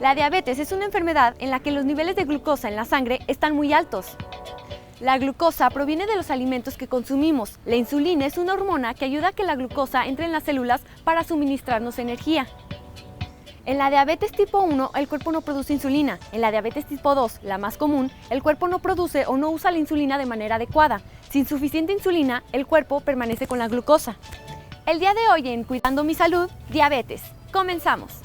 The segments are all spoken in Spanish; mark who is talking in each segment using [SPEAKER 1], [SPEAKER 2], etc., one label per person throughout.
[SPEAKER 1] La diabetes es una enfermedad en la que los niveles de glucosa en la sangre están muy altos. La glucosa proviene de los alimentos que consumimos. La insulina es una hormona que ayuda a que la glucosa entre en las células para suministrarnos energía. En la diabetes tipo 1, el cuerpo no produce insulina. En la diabetes tipo 2, la más común, el cuerpo no produce o no usa la insulina de manera adecuada. Sin suficiente insulina, el cuerpo permanece con la glucosa. El día de hoy en Cuidando mi Salud, diabetes. Comenzamos.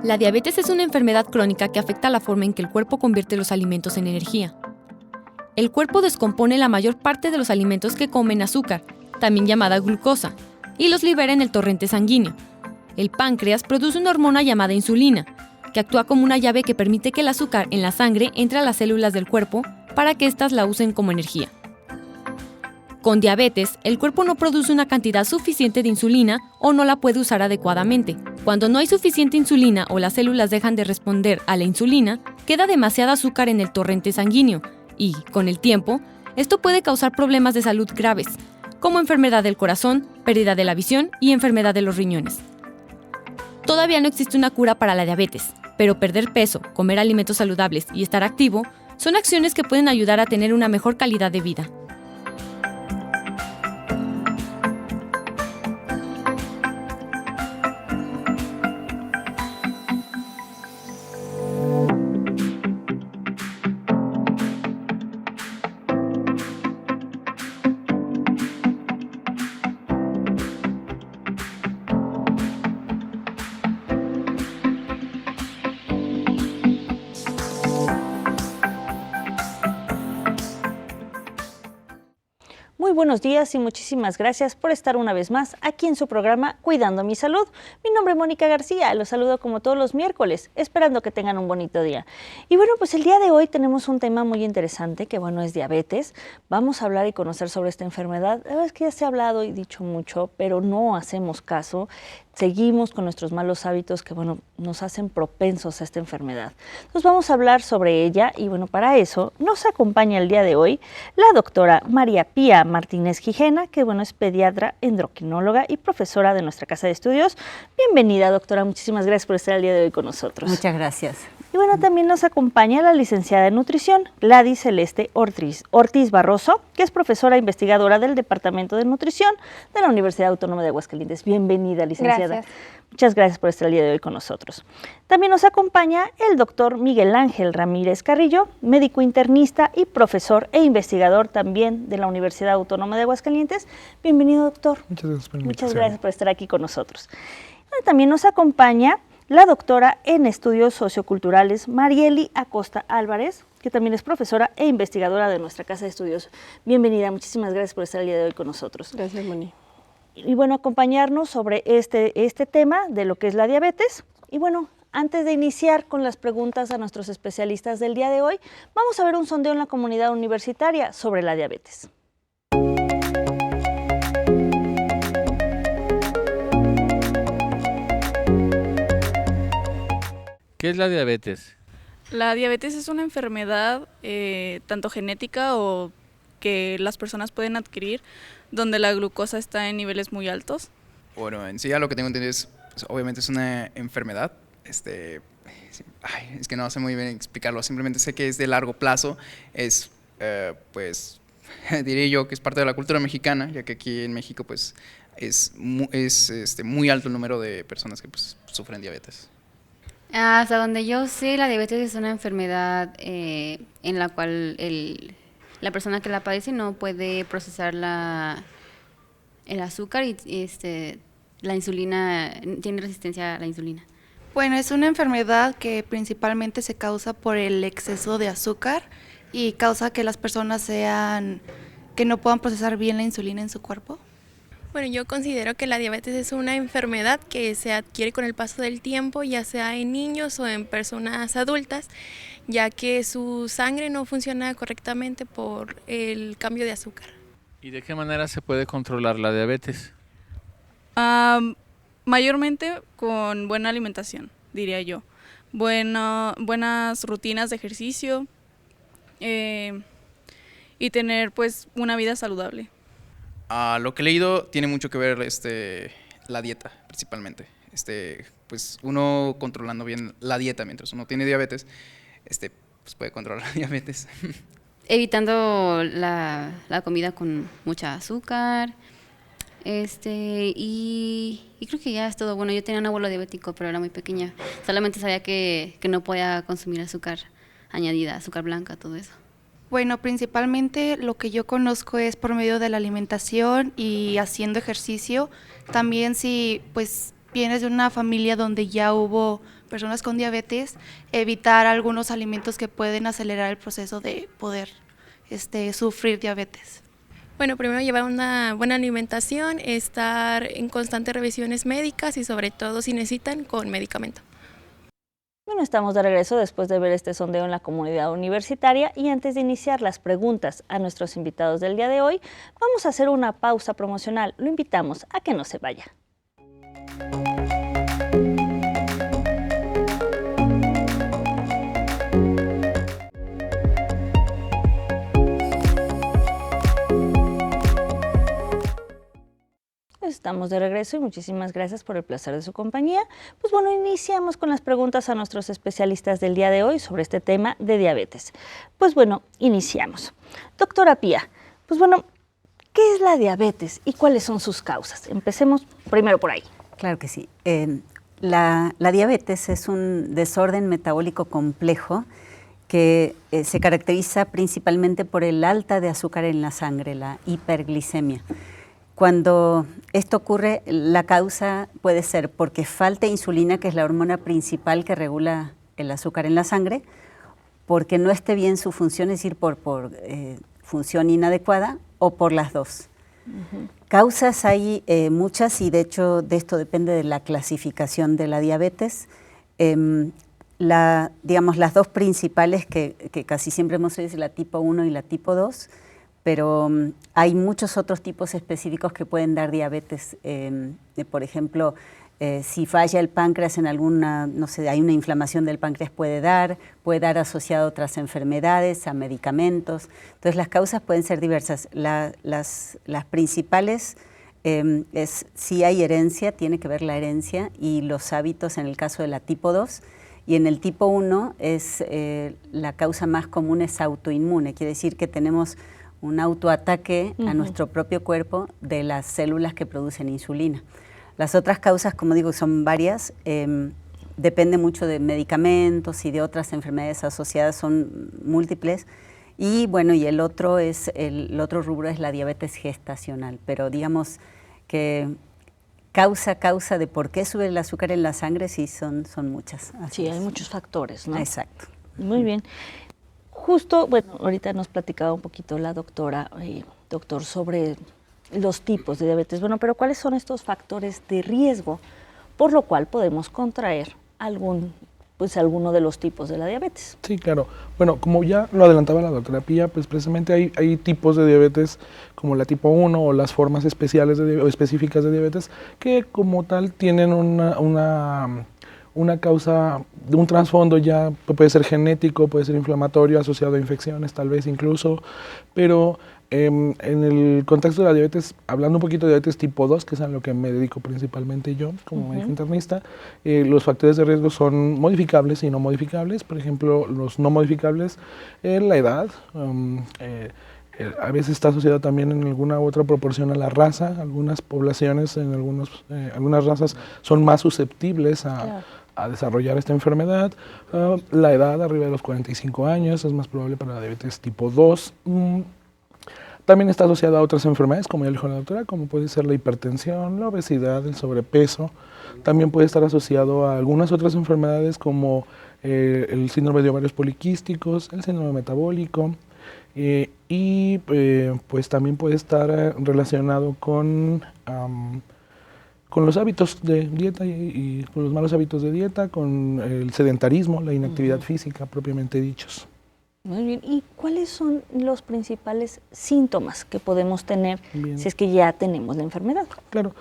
[SPEAKER 1] La diabetes es una enfermedad crónica que afecta la forma en que el cuerpo convierte los alimentos en energía. El cuerpo descompone la mayor parte de los alimentos que come en azúcar, también llamada glucosa, y los libera en el torrente sanguíneo. El páncreas produce una hormona llamada insulina, que actúa como una llave que permite que el azúcar en la sangre entre a las células del cuerpo para que éstas la usen como energía. Con diabetes, el cuerpo no produce una cantidad suficiente de insulina o no la puede usar adecuadamente. Cuando no hay suficiente insulina o las células dejan de responder a la insulina, queda demasiada azúcar en el torrente sanguíneo y, con el tiempo, esto puede causar problemas de salud graves, como enfermedad del corazón, pérdida de la visión y enfermedad de los riñones. Todavía no existe una cura para la diabetes, pero perder peso, comer alimentos saludables y estar activo son acciones que pueden ayudar a tener una mejor calidad de vida.
[SPEAKER 2] Muy buenos días y muchísimas gracias por estar una vez más aquí en su programa Cuidando mi Salud. Mi nombre es Mónica García, los saludo como todos los miércoles, esperando que tengan un bonito día. Y bueno, pues el día de hoy tenemos un tema muy interesante que bueno, es diabetes. Vamos a hablar y conocer sobre esta enfermedad. La verdad es que ya se ha hablado y dicho mucho, pero no hacemos caso. Seguimos con nuestros malos hábitos que, bueno, nos hacen propensos a esta enfermedad. Entonces vamos a hablar sobre ella y, bueno, para eso nos acompaña el día de hoy la doctora María Pía Martínez Gijena, que, bueno, es pediatra, endocrinóloga y profesora de nuestra casa de estudios. Bienvenida, doctora. Muchísimas gracias por estar el día de hoy con nosotros.
[SPEAKER 3] Muchas gracias.
[SPEAKER 2] Y, bueno, también nos acompaña la licenciada en nutrición, Gladys Celeste Ortiz Barroso, que es profesora e investigadora del Departamento de Nutrición de la Universidad Autónoma de Aguascalientes. Bienvenida, licenciada.
[SPEAKER 1] Gracias.
[SPEAKER 2] Muchas gracias por estar el día de hoy con nosotros. También nos acompaña el doctor Miguel Ángel Ramírez Carrillo, médico internista y profesor e investigador también de la Universidad Autónoma de Aguascalientes. Bienvenido, doctor.
[SPEAKER 4] Muchas gracias por la
[SPEAKER 2] Muchas
[SPEAKER 4] invitación.
[SPEAKER 2] gracias por estar aquí con nosotros. Bueno, también nos acompaña la doctora en estudios socioculturales Marieli Acosta Álvarez, que también es profesora e investigadora de nuestra casa de estudios. Bienvenida, muchísimas gracias por estar el día de hoy con nosotros.
[SPEAKER 3] Gracias, Moni.
[SPEAKER 2] Y bueno, acompañarnos sobre este tema de lo que es la diabetes. Y bueno, antes de iniciar con las preguntas a nuestros especialistas del día de hoy, vamos a ver un sondeo en la comunidad universitaria sobre la diabetes.
[SPEAKER 5] ¿Qué es la diabetes?
[SPEAKER 6] La diabetes es una enfermedad tanto genética o que las personas pueden adquirir, donde la glucosa está en niveles muy altos.
[SPEAKER 7] Bueno, en sí a lo que tengo entendido es obviamente es una enfermedad. Es que no sé muy bien explicarlo, simplemente sé que es de largo plazo, es pues diré yo que es parte de la cultura mexicana, ya que aquí en México pues es muy alto el número de personas que pues sufren diabetes.
[SPEAKER 8] Hasta donde yo sé, la diabetes es una enfermedad en la cual la persona que la padece no puede procesar el azúcar y la insulina, tiene resistencia a la insulina.
[SPEAKER 9] Bueno, es una enfermedad que principalmente se causa por el exceso de azúcar
[SPEAKER 3] y causa que las personas que no puedan procesar bien la insulina en su cuerpo.
[SPEAKER 4] Bueno, yo considero que la diabetes es una enfermedad que se adquiere con el paso del tiempo, ya sea en niños o en personas adultas, ya que su sangre no funciona correctamente por el cambio de azúcar.
[SPEAKER 5] ¿Y de qué manera se puede controlar la diabetes?
[SPEAKER 6] Mayormente con buena alimentación, diría yo. Buenas rutinas de ejercicio y tener pues una vida saludable.
[SPEAKER 7] Lo que he leído tiene mucho que ver la dieta, principalmente. Pues uno controlando bien la dieta mientras uno tiene diabetes, pues puede controlar la diabetes.
[SPEAKER 8] Evitando la comida con mucha azúcar. Y creo que ya es todo. Bueno, yo tenía un abuelo diabético, pero era muy pequeña. Solamente sabía que no podía consumir azúcar añadida, azúcar blanca, todo eso.
[SPEAKER 3] Bueno, principalmente lo que yo conozco es por medio de la alimentación y haciendo ejercicio. También si pues vienes de una familia donde ya hubo personas con diabetes, evitar algunos alimentos que pueden acelerar el proceso de poder sufrir diabetes.
[SPEAKER 4] Bueno, primero llevar una buena alimentación, estar en constantes revisiones médicas y sobre todo si necesitan con medicamento.
[SPEAKER 2] Bueno, estamos de regreso después de ver este sondeo en la comunidad universitaria y antes de iniciar las preguntas a nuestros invitados del día de hoy, vamos a hacer una pausa promocional. Lo invitamos a que no se vaya. Estamos de regreso y muchísimas gracias por el placer de su compañía. Pues bueno, iniciamos con las preguntas a nuestros especialistas del día de hoy sobre este tema de diabetes. Pues bueno, iniciamos. Doctora Pía, pues bueno, ¿qué es la diabetes y cuáles son sus causas? Empecemos primero por ahí.
[SPEAKER 9] Claro que sí. La diabetes es un desorden metabólico complejo que se caracteriza principalmente por el alta de azúcar en la sangre, la hiperglicemia. Cuando esto ocurre, la causa puede ser porque falta insulina, que es la hormona principal que regula el azúcar en la sangre, porque no esté bien su función, es decir, por función inadecuada, o por las dos. Causas hay muchas y de hecho de esto depende de la clasificación de la diabetes. Digamos, las dos principales que casi siempre hemos oído es la tipo 1 y la tipo 2, pero hay muchos otros tipos específicos que pueden dar diabetes. Por ejemplo, si falla el páncreas en alguna, no sé, hay una inflamación del páncreas puede dar asociado a otras enfermedades, a medicamentos. Entonces las causas pueden ser diversas. Las principales es si hay herencia, tiene que ver la herencia y los hábitos en el caso de la tipo 2. Y en el tipo 1 la causa más común es autoinmune, quiere decir que tenemos un autoataque a nuestro propio cuerpo de las células que producen insulina. Las otras causas, como digo, son varias, depende mucho de medicamentos y de otras enfermedades asociadas, son múltiples. Y bueno, y el otro rubro es la diabetes gestacional, pero digamos que causa de por qué sube el azúcar en la sangre, sí son muchas.
[SPEAKER 2] Sí, hay muchos factores, ¿no?
[SPEAKER 9] Exacto.
[SPEAKER 2] Muy bien. Justo, bueno, ahorita nos platicaba un poquito la doctor, sobre los tipos de diabetes. Bueno, pero ¿cuáles son estos factores de riesgo por lo cual podemos contraer alguno de los tipos de la diabetes?
[SPEAKER 10] Sí, claro. Bueno, como ya lo adelantaba la doctora Pía, pues precisamente hay tipos de diabetes como la tipo 1 o las formas especiales o específicas de diabetes que como tal tienen una causa, un trasfondo ya puede ser genético, puede ser inflamatorio, asociado a infecciones tal vez incluso, pero en el contexto de la diabetes, hablando un poquito de diabetes tipo 2, que es a lo que me dedico principalmente yo como médico internista, los factores de riesgo son modificables y no modificables. Por ejemplo, los no modificables, la edad, a veces está asociado también en alguna u otra proporción a la raza. Algunas poblaciones, algunas razas son más susceptibles a desarrollar esta enfermedad. La edad arriba de los 45 años es más probable para la diabetes tipo 2. También está asociada a otras enfermedades, como ya dijo la doctora, como puede ser la hipertensión, la obesidad, el sobrepeso. También puede estar asociado a algunas otras enfermedades como el síndrome de ovarios poliquísticos, el síndrome metabólico, pues también puede estar relacionado con los hábitos de dieta y con los malos hábitos de dieta, con el sedentarismo, la inactividad física propiamente dichos.
[SPEAKER 2] Muy bien. ¿Y cuáles son los principales síntomas que podemos tener
[SPEAKER 10] Bien.
[SPEAKER 2] si es que ya tenemos la enfermedad?
[SPEAKER 10] Claro,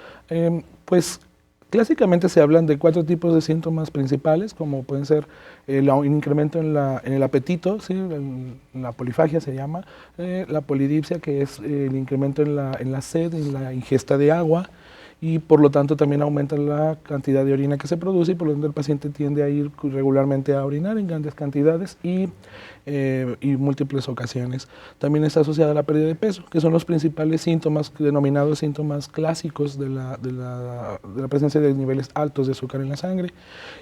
[SPEAKER 10] pues clásicamente se hablan de 4 tipos de síntomas principales, como pueden ser el incremento en el apetito, ¿sí? La polifagia se llama, la polidipsia, que es el incremento en la sed, en la ingesta de agua, y por lo tanto también aumenta la cantidad de orina que se produce y por lo tanto el paciente tiende a ir regularmente a orinar en grandes cantidades y múltiples ocasiones. También está asociada a la pérdida de peso, que son los principales síntomas denominados síntomas clásicos de la presencia de niveles altos de azúcar en la sangre.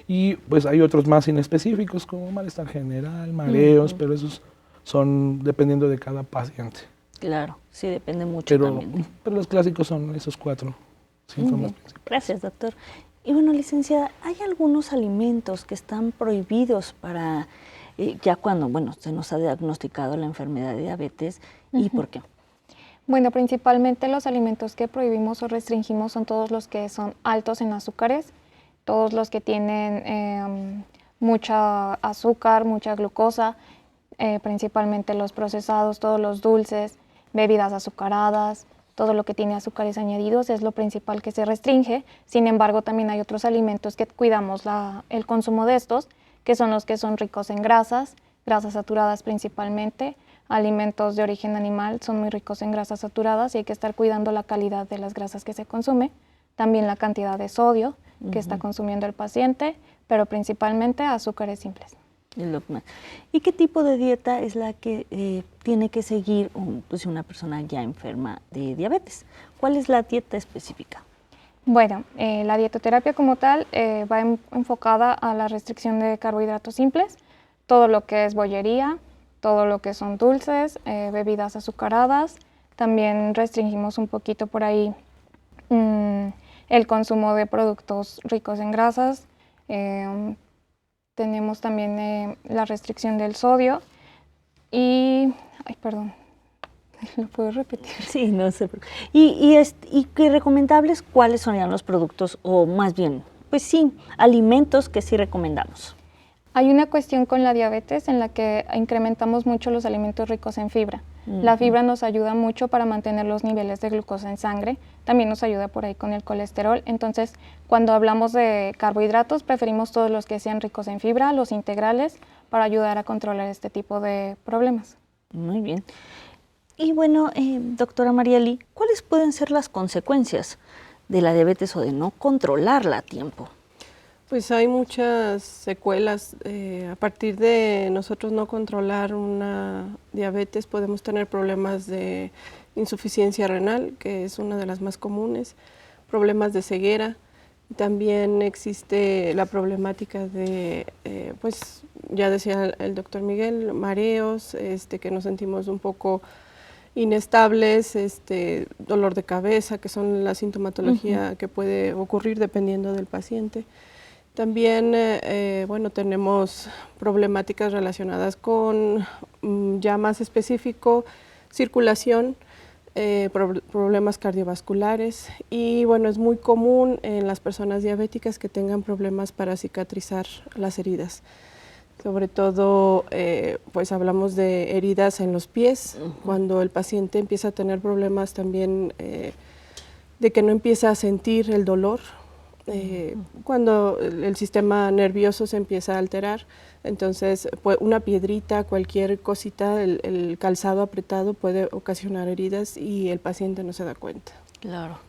[SPEAKER 10] Y pues hay otros más inespecíficos como malestar general, mareos, pero esos son dependiendo de cada paciente.
[SPEAKER 2] Claro, sí, depende mucho también.
[SPEAKER 10] Pero los clásicos son esos 4 síntomas principales.
[SPEAKER 2] Gracias, doctor. Y bueno, licenciada, ¿hay algunos alimentos que están prohibidos para ya cuando, se nos ha diagnosticado la enfermedad de diabetes y por qué?
[SPEAKER 11] Bueno, principalmente los alimentos que prohibimos o restringimos son todos los que son altos en azúcares, todos los que tienen mucha azúcar, mucha glucosa, principalmente los procesados, todos los dulces, bebidas azucaradas, todo lo que tiene azúcares añadidos es lo principal que se restringe. Sin embargo, también hay otros alimentos que cuidamos el consumo de estos, que son los que son ricos en grasas saturadas principalmente. Alimentos de origen animal son muy ricos en grasas saturadas y hay que estar cuidando la calidad de las grasas que se consume. También la cantidad de sodio que está consumiendo el paciente, pero principalmente azúcares simples.
[SPEAKER 2] ¿Y qué tipo de dieta es la que tiene que seguir una persona ya enferma de diabetes? ¿Cuál es la dieta específica?
[SPEAKER 11] Bueno, la dietoterapia como tal va enfocada a la restricción de carbohidratos simples, todo lo que es bollería, todo lo que son dulces, bebidas azucaradas. También restringimos un poquito por ahí el consumo de productos ricos en grasas. Tenemos también la restricción del sodio y... Ay, perdón, ¿lo puedo repetir?
[SPEAKER 2] Sí, no sé. ¿Y qué recomendables cuáles serían los productos o más bien, pues sí, alimentos que sí recomendamos?
[SPEAKER 11] Hay una cuestión con la diabetes en la que incrementamos mucho los alimentos ricos en fibra. La fibra nos ayuda mucho para mantener los niveles de glucosa en sangre, también nos ayuda por ahí con el colesterol. Entonces, cuando hablamos de carbohidratos, preferimos todos los que sean ricos en fibra, los integrales, para ayudar a controlar este tipo de problemas.
[SPEAKER 2] Muy bien. Y bueno, doctora Marieli, ¿cuáles pueden ser las consecuencias de la diabetes o de no controlarla a tiempo?
[SPEAKER 12] Pues hay muchas secuelas. A partir de nosotros no controlar una diabetes podemos tener problemas de insuficiencia renal, que es una de las más comunes, problemas de ceguera. También existe la problemática de, pues ya decía el doctor Miguel, mareos, que nos sentimos un poco inestables, dolor de cabeza, que son la sintomatología que puede ocurrir dependiendo del paciente. También, tenemos problemáticas relacionadas con, ya más específico, circulación, problemas cardiovasculares y, es muy común en las personas diabéticas que tengan problemas para cicatrizar las heridas. Sobre todo, pues hablamos de heridas en los pies, cuando el paciente empieza a tener problemas también de que no empieza a sentir el dolor. Cuando el sistema nervioso se empieza a alterar, entonces una piedrita, cualquier cosita, el calzado apretado puede ocasionar heridas y el paciente no se da cuenta.
[SPEAKER 2] Claro.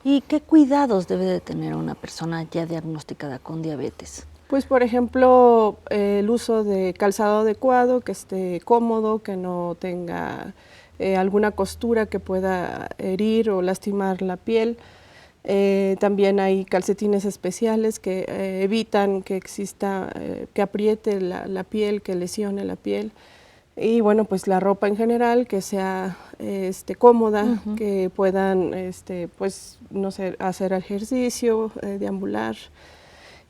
[SPEAKER 2] ¿Y qué cuidados debe de tener una persona ya diagnosticada con diabetes?
[SPEAKER 12] Pues por ejemplo, el uso de calzado adecuado, que esté cómodo, que no tenga alguna costura que pueda herir o lastimar la piel. También hay calcetines especiales que evitan que exista, que apriete la piel, que lesione la piel. Y pues la ropa en general que sea cómoda, que puedan pues no sé, hacer ejercicio, deambular.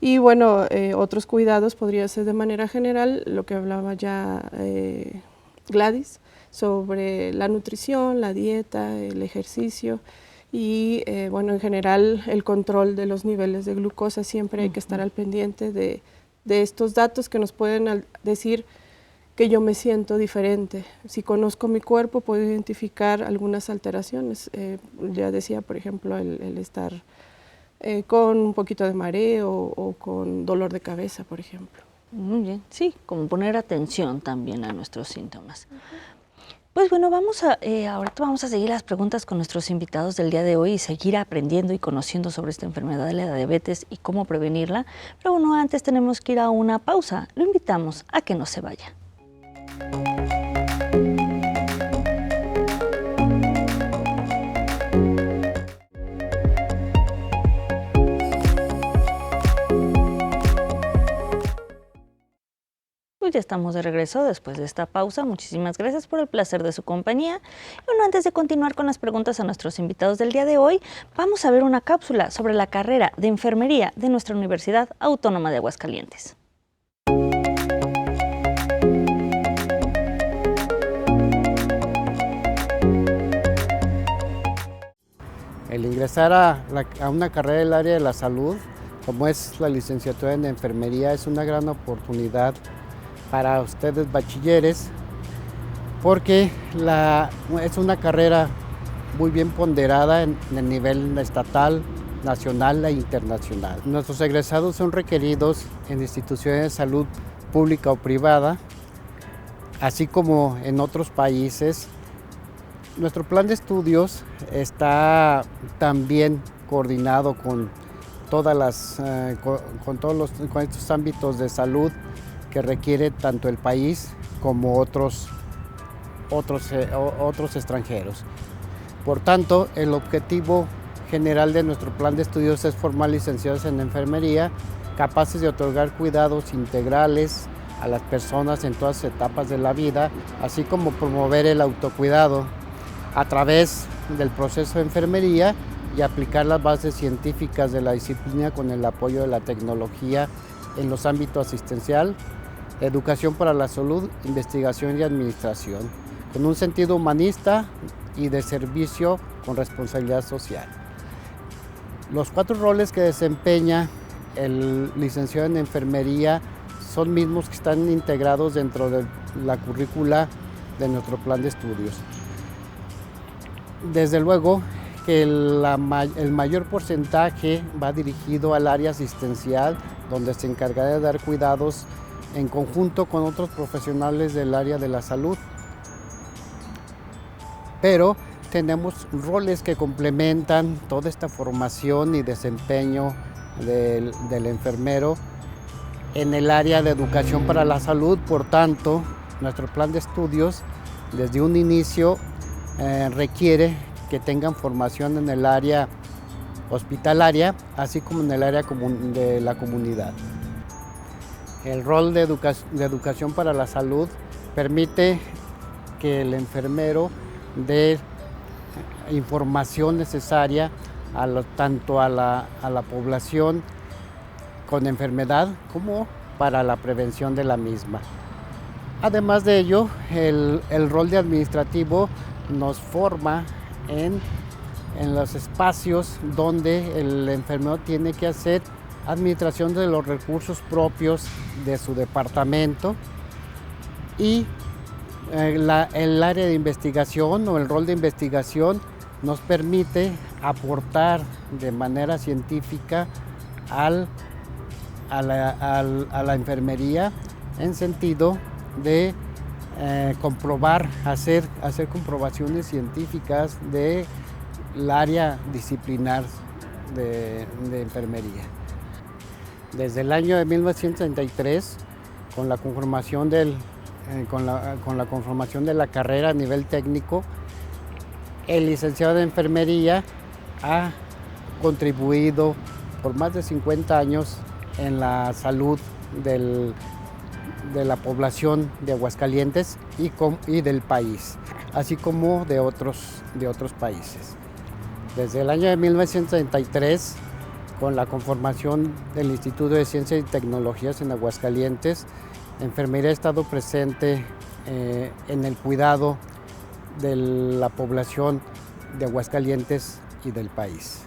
[SPEAKER 12] Y bueno, otros cuidados podría ser de manera general, lo que hablaba ya Gladys, sobre la nutrición, la dieta, el ejercicio y bueno, en general el control de los niveles de glucosa. Siempre hay que estar al pendiente de estos datos que nos pueden decir que yo me siento diferente. Si conozco mi cuerpo, puedo identificar algunas alteraciones. Ya decía, por ejemplo, el estar con un poquito de mareo o con dolor de cabeza, por ejemplo.
[SPEAKER 2] Muy bien, sí, como poner atención también a nuestros síntomas. Pues bueno, ahorita vamos a seguir las preguntas con nuestros invitados del día de hoy y seguir aprendiendo y conociendo sobre esta enfermedad de la diabetes y cómo prevenirla. Pero bueno, antes tenemos que ir a una pausa. Lo invitamos a que no se vaya. Pues ya estamos de regreso después de esta pausa. Muchísimas gracias por el placer de su compañía. Y bueno, antes de continuar con las preguntas a nuestros invitados del día de hoy, vamos a ver una cápsula sobre la carrera de enfermería de nuestra Universidad Autónoma de Aguascalientes.
[SPEAKER 13] El ingresar a una carrera del área de la salud, como es la licenciatura en enfermería, es una gran oportunidad para ustedes bachilleres, porque es una carrera muy bien ponderada en el nivel estatal, nacional e internacional. Nuestros egresados son requeridos en instituciones de salud pública o privada, así como en otros países. Nuestro plan de estudios está también coordinado con todos estos ámbitos de salud que requiere tanto el país como otros extranjeros. Por tanto, el objetivo general de nuestro plan de estudios es formar licenciados en enfermería capaces de otorgar cuidados integrales a las personas en todas las etapas de la vida, así como promover el autocuidado a través del proceso de enfermería y aplicar las bases científicas de la disciplina con el apoyo de la tecnología en los ámbitos asistencial, educación para la salud, investigación y administración, con un sentido humanista y de servicio con responsabilidad social. Los 4 roles que desempeña el licenciado en enfermería son mismos que están integrados dentro de la currícula de nuestro plan de estudios. Desde luego que el mayor porcentaje va dirigido al área asistencial, donde se encarga de dar cuidados en conjunto con otros profesionales del área de la salud. Pero tenemos roles que complementan toda esta formación y desempeño del enfermero en el área de educación para la salud. Por tanto, nuestro plan de estudios desde un inicio requiere que tengan formación en el área hospitalaria, así como en el área de la comunidad. El rol de educación para la salud permite que el enfermero dé información necesaria tanto a la población con enfermedad como para la prevención de la misma. Además de ello, el rol de administrativo nos forma en los espacios donde el enfermero tiene que hacer administración de los recursos propios de su departamento, y el área de investigación o el rol de investigación nos permite aportar de manera científica a la enfermería en sentido de comprobar, hacer comprobaciones científicas del área disciplinar de enfermería. Desde el año de 1933, con la conformación de la carrera a nivel técnico, el licenciado de enfermería ha contribuido por más de 50 años en la salud de la población de Aguascalientes y del país, así como de otros países. Desde el año de 1933, con la conformación del Instituto de Ciencias y Tecnologías en Aguascalientes, enfermería ha estado presente en el cuidado de la población de Aguascalientes y del país.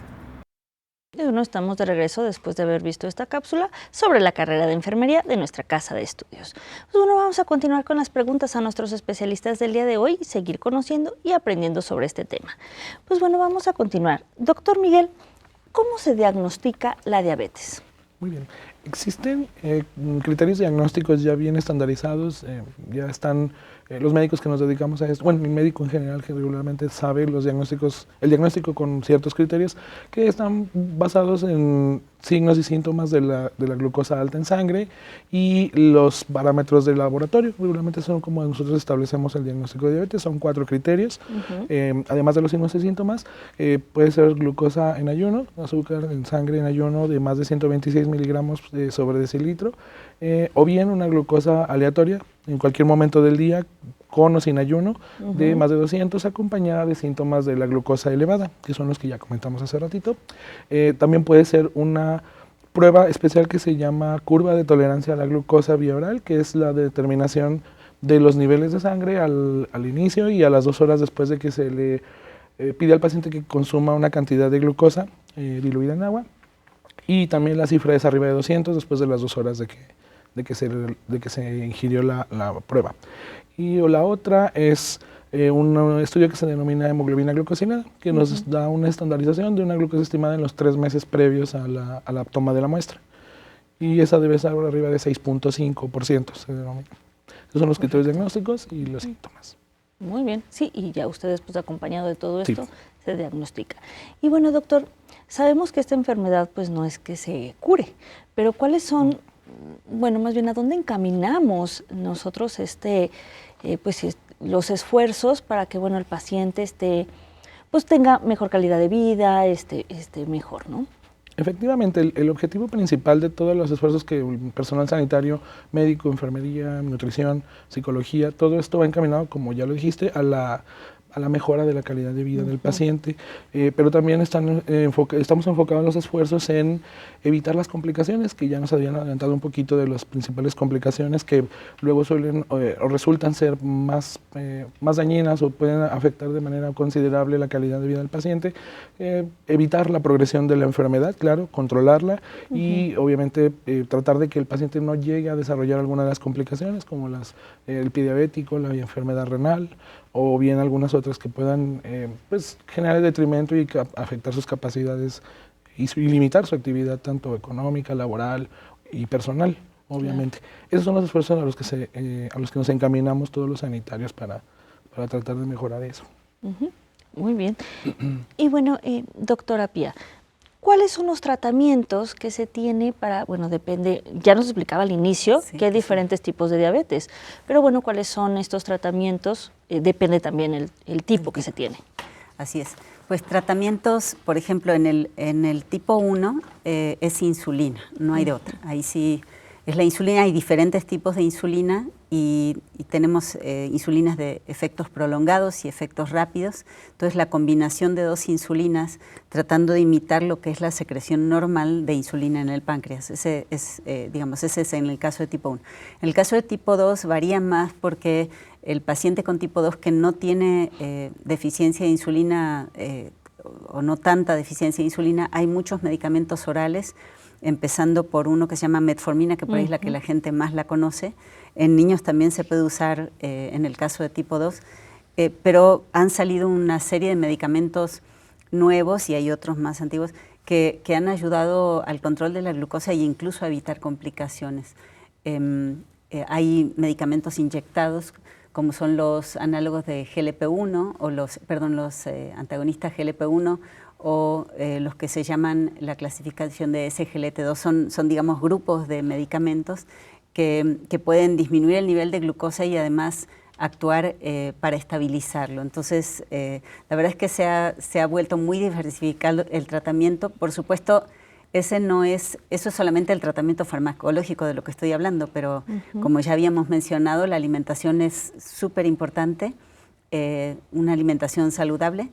[SPEAKER 2] Y bueno, estamos de regreso después de haber visto esta cápsula sobre la carrera de enfermería de nuestra casa de estudios. Pues bueno, vamos a continuar con las preguntas a nuestros especialistas del día de hoy y seguir conociendo y aprendiendo sobre este tema. Pues bueno, vamos a continuar. Doctor Miguel, ¿cómo se diagnostica la diabetes?
[SPEAKER 10] Muy bien. Existen criterios diagnósticos ya bien estandarizados, ya están los médicos que nos dedicamos a esto, bueno, mi médico en general que regularmente sabe los diagnósticos, el diagnóstico con ciertos criterios que están basados en signos y síntomas de la glucosa alta en sangre y los parámetros del laboratorio. Regularmente son como nosotros establecemos el diagnóstico de diabetes, son 4 criterios, además de los signos y síntomas, puede ser glucosa en ayuno, azúcar en sangre en ayuno de más de 126 miligramos sobre decilitro, o bien una glucosa aleatoria en cualquier momento del día, con o sin ayuno, de más de 200, acompañada de síntomas de la glucosa elevada, que son los que ya comentamos hace ratito. También puede ser una prueba especial que se llama curva de tolerancia a la glucosa vía oral, que es la determinación de los niveles de sangre al inicio y a las 2 horas después de que se le pide al paciente que consuma una cantidad de glucosa diluida en agua. Y también la cifra es arriba de 200 después de las 2 horas de que se ingirió la prueba. Y la otra es un estudio que se denomina hemoglobina glucosilada, que nos da una estandarización de una glucosa estimada en los 3 meses previos a la toma de la muestra. Y esa debe estar arriba de 6.5%, se denomina. Esos son los criterios diagnósticos y los síntomas.
[SPEAKER 2] Muy bien, sí, y ya ustedes, pues acompañado de todo esto, se diagnostica. Y bueno, doctor, sabemos que esta enfermedad pues no es que se cure, pero ¿cuáles son, bueno, más bien a dónde encaminamos nosotros los esfuerzos para que, bueno, el paciente pues tenga mejor calidad de vida, mejor, ¿no?
[SPEAKER 10] Efectivamente, el objetivo principal de todos los esfuerzos que el personal sanitario, médico, enfermería, nutrición, psicología, todo esto va encaminado, como ya lo dijiste, a la mejora de la calidad de vida del paciente, pero también estamos enfocados los esfuerzos en evitar las complicaciones, que ya nos habían adelantado un poquito de las principales complicaciones que luego suelen o resultan ser más dañinas o pueden afectar de manera considerable la calidad de vida del paciente, evitar la progresión de la enfermedad, claro, controlarla y obviamente tratar de que el paciente no llegue a desarrollar alguna de las complicaciones como el pie diabético, la enfermedad renal o bien algunas otras que puedan generar detrimento y afectar sus capacidades y limitar su actividad tanto económica, laboral y personal, obviamente. Esos son los esfuerzos a los que nos encaminamos todos los sanitarios para tratar de mejorar eso.
[SPEAKER 2] Muy bien. Y bueno, doctora Pía, ¿cuáles son los tratamientos que se tiene para, bueno, depende, ya nos explicaba al inicio que hay diferentes tipos de diabetes, pero bueno, ¿cuáles son estos tratamientos? Depende también el tipo que se tiene.
[SPEAKER 9] Así es. Pues tratamientos, por ejemplo, en el tipo 1 es insulina, no hay de otra. Ahí sí es la insulina, hay diferentes tipos de insulina y tenemos insulinas de efectos prolongados y efectos rápidos. Entonces la combinación de 2 insulinas tratando de imitar lo que es la secreción normal de insulina en el páncreas. Ese es en el caso de tipo 1. En el caso de tipo 2 varía más porque el paciente con tipo 2 que no tiene deficiencia de insulina o no tanta deficiencia de insulina, hay muchos medicamentos orales, empezando por uno que se llama metformina, que por ahí es la que la gente más la conoce. En niños también se puede usar en el caso de tipo 2, pero han salido una serie de medicamentos nuevos y hay otros más antiguos que han ayudado al control de la glucosa e incluso a evitar complicaciones. Hay medicamentos inyectados como son los análogos de GLP-1 o los antagonistas GLP-1 o los que se llaman la clasificación de SGLT2, son digamos grupos de medicamentos que pueden disminuir el nivel de glucosa y además actuar para estabilizarlo. Entonces, la verdad es que se ha vuelto muy diversificado el tratamiento. Por supuesto, eso es solamente el tratamiento farmacológico de lo que estoy hablando, pero como ya habíamos mencionado, la alimentación es súper importante, una alimentación saludable,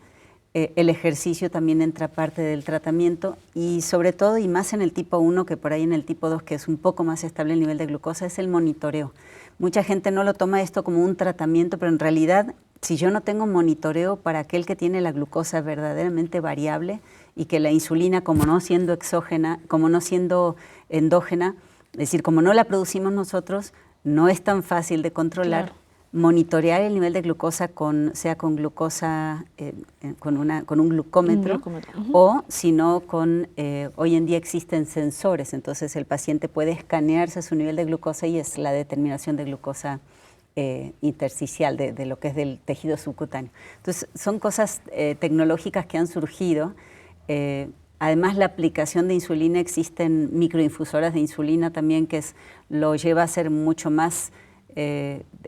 [SPEAKER 9] El ejercicio también entra parte del tratamiento y sobre todo, y más en el tipo 1 que por ahí en el tipo 2, que es un poco más estable el nivel de glucosa, es el monitoreo. Mucha gente no lo toma esto como un tratamiento, pero en realidad, si yo no tengo monitoreo para aquel que tiene la glucosa verdaderamente variable y que la insulina, como no siendo exógena, como no siendo endógena, es decir, como no la producimos nosotros, no es tan fácil de controlar. Claro. Monitorear el nivel de glucosa sea con glucosa, con un glucómetro, o si no hoy en día existen sensores, entonces el paciente puede escanearse su nivel de glucosa y es la determinación de glucosa intersticial de lo que es del tejido subcutáneo. Entonces son cosas tecnológicas que han surgido. Además, la aplicación de insulina, existen microinfusoras de insulina también, que lo lleva a ser mucho más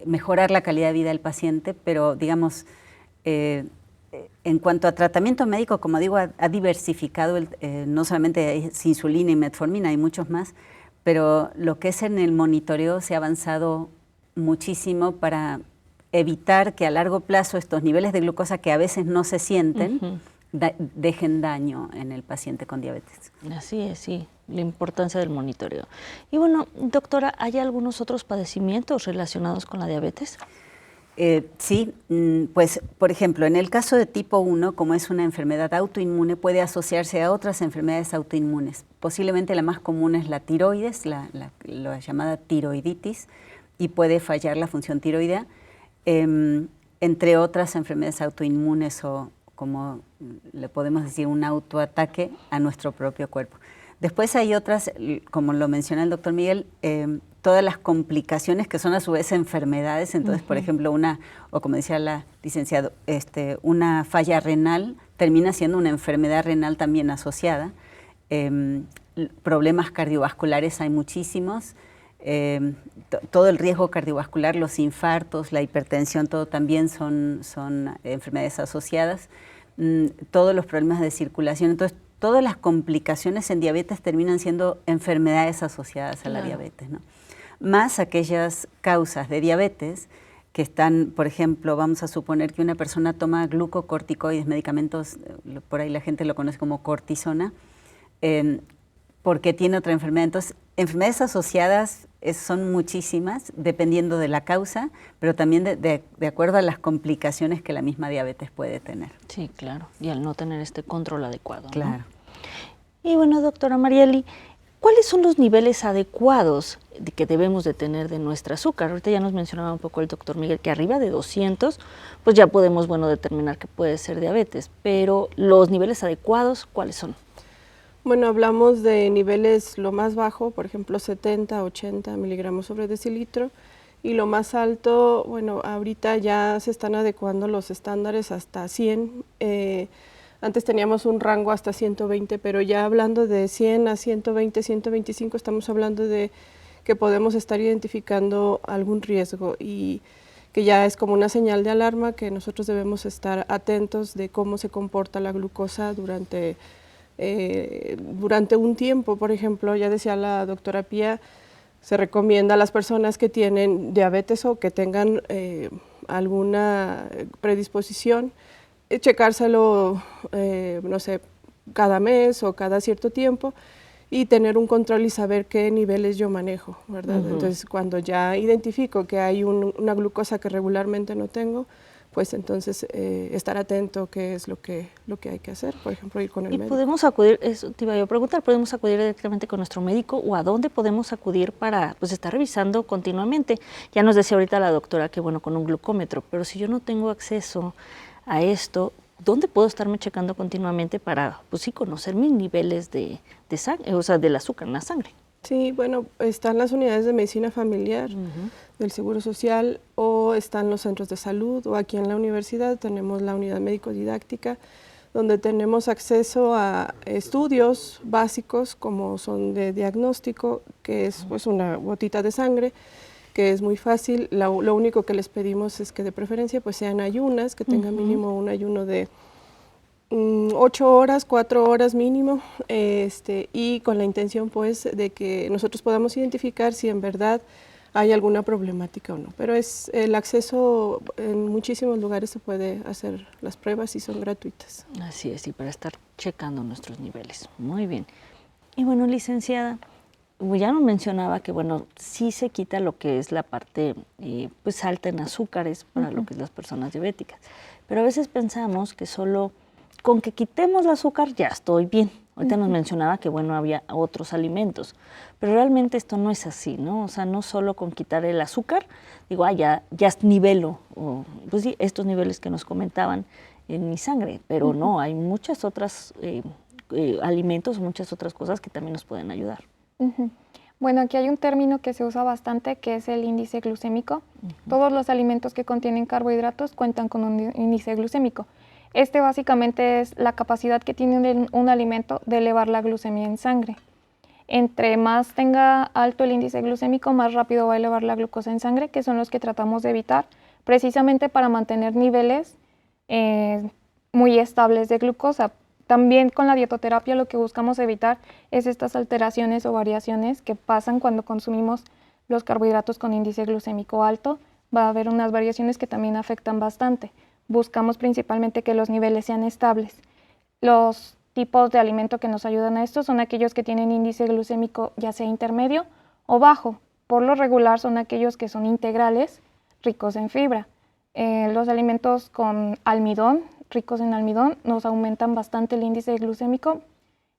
[SPEAKER 9] mejorar la calidad de vida del paciente, pero digamos, en cuanto a tratamiento médico, como digo, ha diversificado, no solamente es insulina y metformina, hay muchos más, pero lo que es en el monitoreo se ha avanzado muchísimo para evitar que a largo plazo estos niveles de glucosa que a veces no se sienten, dejen daño en el paciente con diabetes.
[SPEAKER 2] Así es, sí, la importancia del monitoreo. Y bueno, doctora, ¿hay algunos otros padecimientos relacionados con la diabetes?
[SPEAKER 9] Sí, pues por ejemplo, en el caso de tipo 1, como es una enfermedad autoinmune, puede asociarse a otras enfermedades autoinmunes. Posiblemente la más común es la tiroides, la llamada tiroiditis, y puede fallar la función tiroidea, entre otras enfermedades autoinmunes o como le podemos decir, un autoataque a nuestro propio cuerpo. Después hay otras, como lo menciona el doctor Miguel, todas las complicaciones que son a su vez enfermedades. Entonces, por ejemplo, o como decía la licenciada, una falla renal termina siendo una enfermedad renal también asociada. Problemas cardiovasculares hay muchísimos. Todo el riesgo cardiovascular, los infartos, la hipertensión, todo también son enfermedades asociadas. Todos los problemas de circulación. Entonces, todas las complicaciones en diabetes terminan siendo enfermedades asociadas a la diabetes, ¿no? Más aquellas causas de diabetes que están, por ejemplo, vamos a suponer que una persona toma glucocorticoides, medicamentos, por ahí la gente lo conoce como cortisona, porque tiene otra enfermedad. Entonces, enfermedades asociadas son muchísimas, dependiendo de la causa, pero también de acuerdo a las complicaciones que la misma diabetes puede tener.
[SPEAKER 2] Sí, claro, y al no tener este control adecuado.
[SPEAKER 9] Claro.
[SPEAKER 2] ¿No? Y bueno, doctora Marieli, ¿cuáles son los niveles adecuados que debemos de tener de nuestro azúcar? Ahorita ya nos mencionaba un poco el doctor Miguel que arriba de 200, pues ya podemos, determinar que puede ser diabetes, pero los niveles adecuados, ¿cuáles son?
[SPEAKER 12] Bueno, hablamos de niveles lo más bajo, por ejemplo, 70, 80 miligramos sobre decilitro, y lo más alto, bueno, ahorita ya se están adecuando los estándares hasta 100. Antes teníamos un rango hasta 120, pero ya hablando de 100 a 120, 125, estamos hablando de que podemos estar identificando algún riesgo y que ya es como una señal de alarma que nosotros debemos estar atentos de cómo se comporta la glucosa durante un tiempo. Por ejemplo, ya decía la doctora Pía, se recomienda a las personas que tienen diabetes o que tengan alguna predisposición, checárselo, no sé, cada mes o cada cierto tiempo y tener un control y saber qué niveles yo manejo, ¿verdad? Entonces, cuando ya identifico que hay una glucosa que regularmente no tengo, pues entonces estar atento qué es lo que hay que hacer, por ejemplo, ir con el médico.
[SPEAKER 2] ¿Y podemos acudir, eso te iba yo a preguntar, podemos acudir directamente con nuestro médico o a dónde podemos acudir para estar revisando continuamente? Ya nos decía ahorita la doctora que con un glucómetro, pero si yo no tengo acceso a esto, ¿dónde puedo estarme checando continuamente para, conocer mis niveles de sangre, o sea, del azúcar en la sangre?
[SPEAKER 12] Sí, bueno, están las unidades de medicina familiar del Seguro Social o están los centros de salud o aquí en la universidad tenemos la unidad médico-didáctica donde tenemos acceso a estudios básicos como son de diagnóstico, que es una gotita de sangre, que es muy fácil. Lo único que les pedimos es que de preferencia sean ayunas, que tengan mínimo un ayuno de 8 horas, 4 horas mínimo, y con la intención de que nosotros podamos identificar si en verdad hay alguna problemática o no. Pero es el acceso, en muchísimos lugares se puede hacer las pruebas y son gratuitas.
[SPEAKER 2] Así es, y para estar checando nuestros niveles. Muy bien. Y bueno, licenciada, ya nos mencionaba que, bueno, sí se quita lo que es la parte pues alta en azúcares para lo que es las personas diabéticas. Pero a veces pensamos que solo con que quitemos el azúcar ya estoy bien. Ahorita nos mencionaba que, bueno, había otros alimentos, pero realmente esto no es así, ¿no? O sea, no solo con quitar el azúcar, digo, ya nivelo, pues sí, estos niveles que nos comentaban en mi sangre, pero no, hay muchas otras alimentos, muchas otras cosas que también nos pueden ayudar.
[SPEAKER 11] Bueno, aquí hay un término que se usa bastante, que es el índice glucémico. Todos los alimentos que contienen carbohidratos cuentan con un índice glucémico. Este básicamente es la capacidad que tiene un alimento de elevar la glucemia en sangre. Entre más tenga alto el índice glucémico, más rápido va a elevar la glucosa en sangre, que son los que tratamos de evitar, precisamente para mantener niveles muy estables de glucosa. También con la dietoterapia lo que buscamos evitar es estas alteraciones o variaciones que pasan cuando consumimos los carbohidratos con índice glucémico alto. Va a haber unas variaciones que también afectan bastante. Buscamos principalmente que los niveles sean estables. Los tipos de alimento que nos ayudan a esto son aquellos que tienen índice glucémico ya sea intermedio o bajo. Por lo regular son aquellos que son integrales, ricos en fibra. Los alimentos con almidón, ricos en almidón, nos aumentan bastante el índice glucémico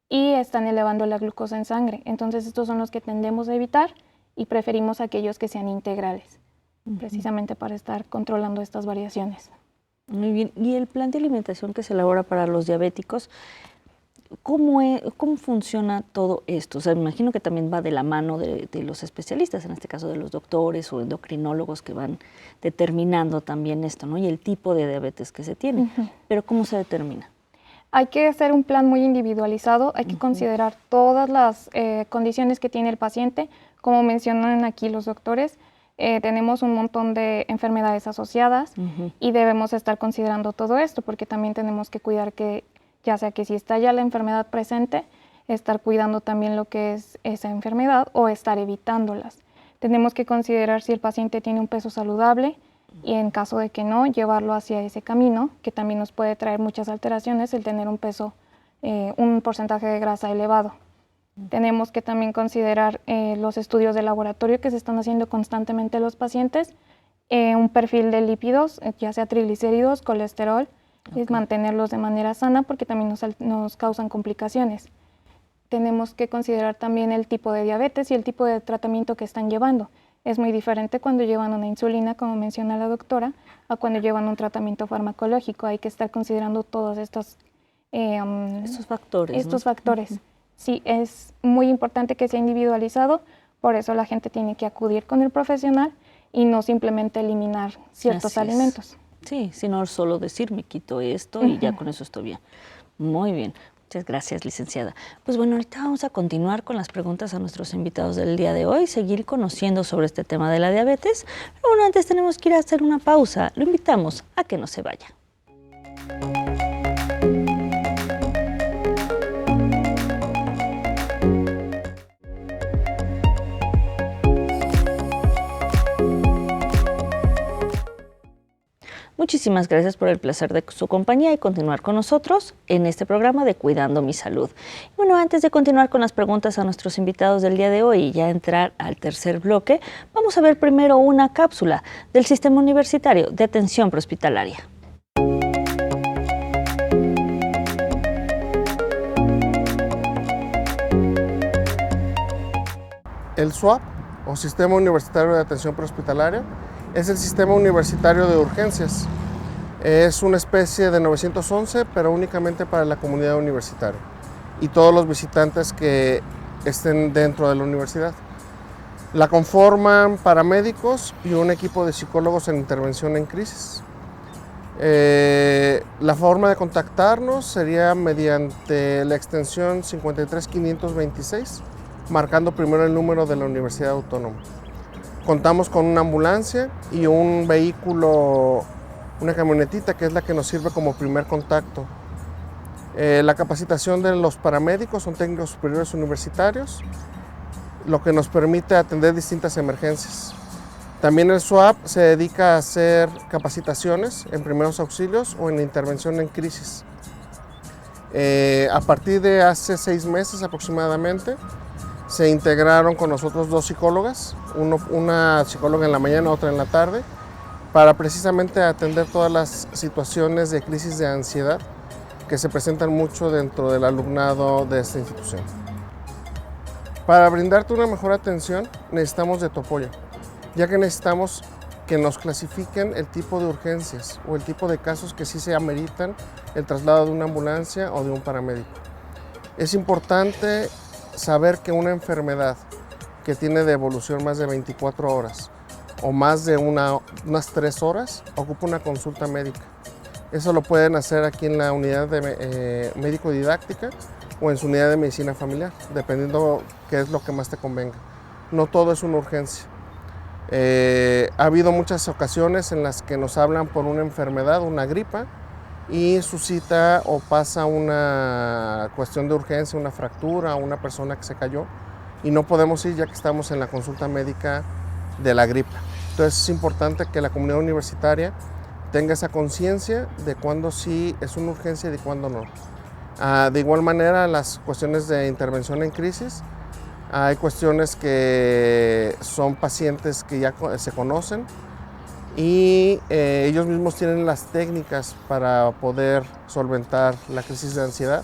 [SPEAKER 11] y están elevando la glucosa en sangre. Entonces estos son los que tendemos a evitar y preferimos aquellos que sean integrales, precisamente para estar controlando estas variaciones.
[SPEAKER 2] Muy bien. ¿Y el plan de alimentación que se elabora para los diabéticos, cómo funciona todo esto? O sea, me imagino que también va de la mano de los especialistas, en este caso de los doctores o endocrinólogos que van determinando también esto, ¿no? Y el tipo de diabetes que se tiene. Pero ¿cómo se determina?
[SPEAKER 11] Hay que hacer un plan muy individualizado, hay que considerar todas las condiciones que tiene el paciente. Como mencionan aquí los doctores, tenemos un montón de enfermedades asociadas y debemos estar considerando todo esto, porque también tenemos que cuidar que, ya sea que si está ya la enfermedad presente, estar cuidando también lo que es esa enfermedad o estar evitándolas. Tenemos que considerar si el paciente tiene un peso saludable y en caso de que no, llevarlo hacia ese camino, que también nos puede traer muchas alteraciones el tener un peso, un porcentaje de grasa elevado. Tenemos que también considerar los estudios de laboratorio que se están haciendo constantemente los pacientes, un perfil de lípidos, ya sea triglicéridos, colesterol, es mantenerlos de manera sana porque también nos causan complicaciones. Tenemos que considerar también el tipo de diabetes y el tipo de tratamiento que están llevando. Es muy diferente cuando llevan una insulina, como menciona la doctora, a cuando llevan un tratamiento farmacológico. Hay que estar considerando todos estos
[SPEAKER 2] factores.
[SPEAKER 11] Factores. Sí, es muy importante que sea individualizado, por eso la gente tiene que acudir con el profesional y no simplemente eliminar ciertos alimentos.
[SPEAKER 2] Sí, sino solo decir, me quito esto y ya con eso estoy bien. Muy bien. Muchas gracias, licenciada. Pues bueno, ahorita vamos a continuar con las preguntas a nuestros invitados del día de hoy, seguir conociendo sobre este tema de la diabetes. Pero bueno, antes tenemos que ir a hacer una pausa. Lo invitamos a que no se vaya. Muchísimas gracias por el placer de su compañía y continuar con nosotros en este programa de Cuidando mi Salud. Bueno, antes de continuar con las preguntas a nuestros invitados del día de hoy y ya entrar al tercer bloque, vamos a ver primero una cápsula del Sistema Universitario de Atención Prehospitalaria.
[SPEAKER 14] El SUAP, o Sistema Universitario de Atención Prehospitalaria, es el sistema universitario de urgencias. Es una especie de 911, pero únicamente para la comunidad universitaria y todos los visitantes que estén dentro de la universidad. La conforman paramédicos y un equipo de psicólogos en intervención en crisis. La forma de contactarnos sería mediante la extensión 53526, marcando primero el número de la Universidad Autónoma. Contamos con una ambulancia y un vehículo, una camionetita, que es la que nos sirve como primer contacto. La capacitación de los paramédicos son técnicos superiores universitarios, lo que nos permite atender distintas emergencias. También el SWAP se dedica a hacer capacitaciones en primeros auxilios o en intervención en crisis. A partir de hace 6 meses aproximadamente, se integraron con nosotros 2 psicólogas, una psicóloga en la mañana, otra en la tarde, para precisamente atender todas las situaciones de crisis de ansiedad que se presentan mucho dentro del alumnado de esta institución. Para brindarte una mejor atención, necesitamos de tu apoyo, ya que necesitamos que nos clasifiquen el tipo de urgencias o el tipo de casos que sí se ameritan el traslado de una ambulancia o de un paramédico. Es importante saber que una enfermedad que tiene de evolución más de 24 horas o más de unas 3 horas ocupa una consulta médica. Eso lo pueden hacer aquí en la unidad de médico-didáctica o en su unidad de medicina familiar, dependiendo qué es lo que más te convenga. No todo es una urgencia. Ha habido muchas ocasiones en las que nos hablan por una enfermedad, una gripa, y suscita o pasa una cuestión de urgencia, una fractura, una persona que se cayó, y no podemos ir ya que estamos en la consulta médica de la gripa. Entonces es importante que la comunidad universitaria tenga esa conciencia de cuándo sí es una urgencia y de cuándo no. De igual manera, las cuestiones de intervención en crisis, hay cuestiones que son pacientes que ya se conocen y ellos mismos tienen las técnicas para poder solventar la crisis de ansiedad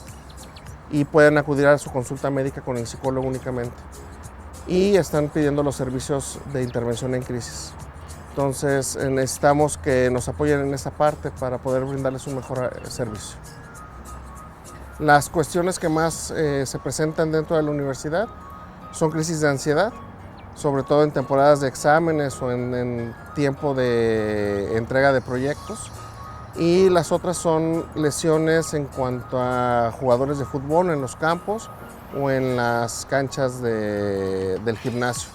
[SPEAKER 14] y pueden acudir a su consulta médica con el psicólogo únicamente. Y están pidiendo los servicios de intervención en crisis. Entonces necesitamos que nos apoyen en esa parte para poder brindarles un mejor servicio. Las cuestiones que más se presentan dentro de la universidad son crisis de ansiedad, sobre todo en temporadas de exámenes o en tiempo de entrega de proyectos. Y las otras son lesiones en cuanto a jugadores de fútbol en los campos o en las canchas del gimnasio.